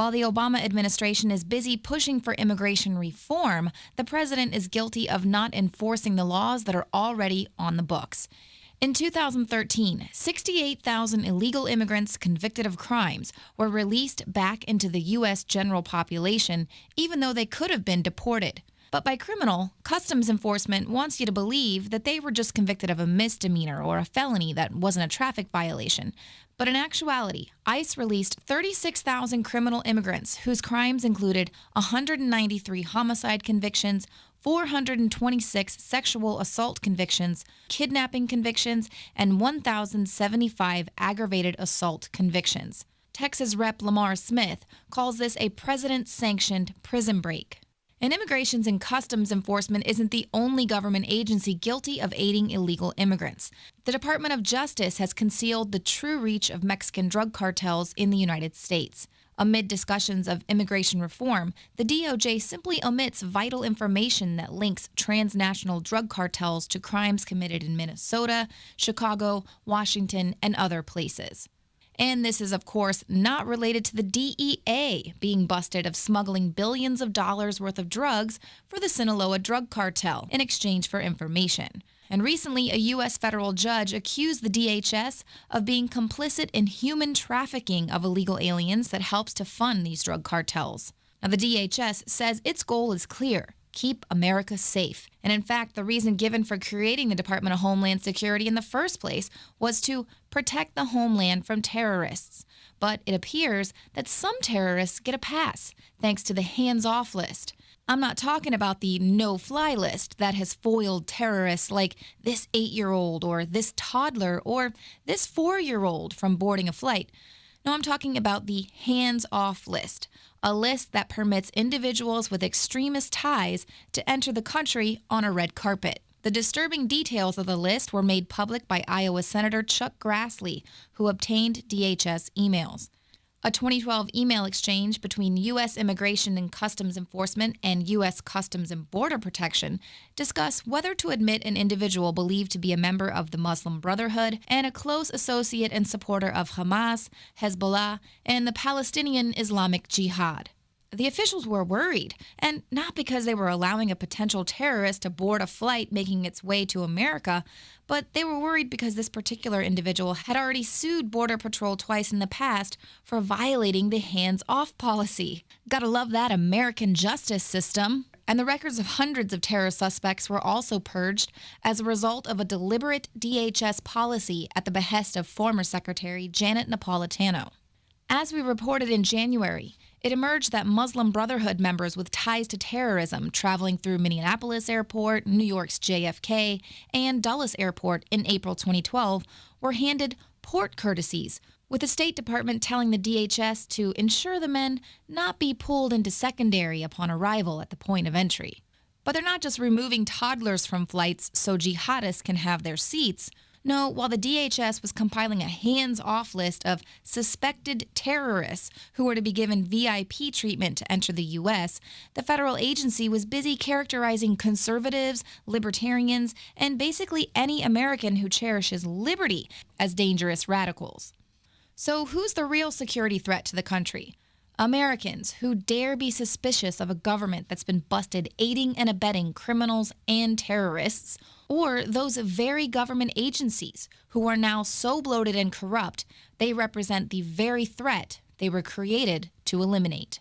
While the Obama administration is busy pushing for immigration reform, the president is guilty of not enforcing the laws that are already on the books. In 2013, 68,000 illegal immigrants convicted of crimes were released back into the U.S. general population, even though they could have been deported. But by criminal, Customs Enforcement wants you to believe that they were just convicted of a misdemeanor or a felony that wasn't a traffic violation. But in actuality, ICE released 36,000 criminal immigrants whose crimes included 193 homicide convictions, 426 sexual assault convictions, kidnapping convictions, and 1,075 aggravated assault convictions. Texas Rep. Lamar Smith calls this a president-sanctioned prison break. And Immigrations and Customs Enforcement isn't the only government agency guilty of aiding illegal immigrants. The Department of Justice has concealed the true reach of Mexican drug cartels in the United States. Amid discussions of immigration reform, the DOJ simply omits vital information that links transnational drug cartels to crimes committed in Minnesota, Chicago, Washington, and other places. And this is, of course, not related to the DEA being busted of smuggling billions of dollars worth of drugs for the Sinaloa drug cartel in exchange for information. And recently, a U.S. federal judge accused the DHS of being complicit in human trafficking of illegal aliens that helps to fund these drug cartels. Now, the DHS says its goal is clear: keep America safe. And in fact, the reason given for creating the Department of Homeland Security in the first place was to protect the homeland from terrorists. But it appears that some terrorists get a pass, thanks to the hands-off list. I'm not talking about the no-fly list that has foiled terrorists like this 8-year-old or this toddler or this 4-year-old from boarding a flight. No, I'm talking about the hands-off list, a list that permits individuals with extremist ties to enter the country on a red carpet. The disturbing details of the list were made public by Iowa Senator Chuck Grassley, who obtained DHS emails. A 2012 email exchange between U.S. Immigration and Customs Enforcement and U.S. Customs and Border Protection discuss whether to admit an individual believed to be a member of the Muslim Brotherhood and a close associate and supporter of Hamas, Hezbollah, and the Palestinian Islamic Jihad. The officials were worried, and not because they were allowing a potential terrorist to board a flight making its way to America, but they were worried because this particular individual had already sued Border Patrol twice in the past for violating the hands-off policy. Gotta love that American justice system. And the records of hundreds of terror suspects were also purged as a result of a deliberate DHS policy at the behest of former Secretary Janet Napolitano. As we reported in January, it emerged that Muslim Brotherhood members with ties to terrorism traveling through Minneapolis Airport, New York's JFK, and Dulles Airport in April 2012 were handed port courtesies, with the State Department telling the DHS to ensure the men not be pulled into secondary upon arrival at the point of entry. But they're not just removing toddlers from flights so jihadists can have their seats. No, while the DHS was compiling a hands-off list of suspected terrorists who were to be given VIP treatment to enter the U.S., the federal agency was busy characterizing conservatives, libertarians, and basically any American who cherishes liberty as dangerous radicals. So who's the real security threat to the country? Americans who dare be suspicious of a government that's been busted aiding and abetting criminals and terrorists, or those very government agencies who are now so bloated and corrupt they represent the very threat they were created to eliminate.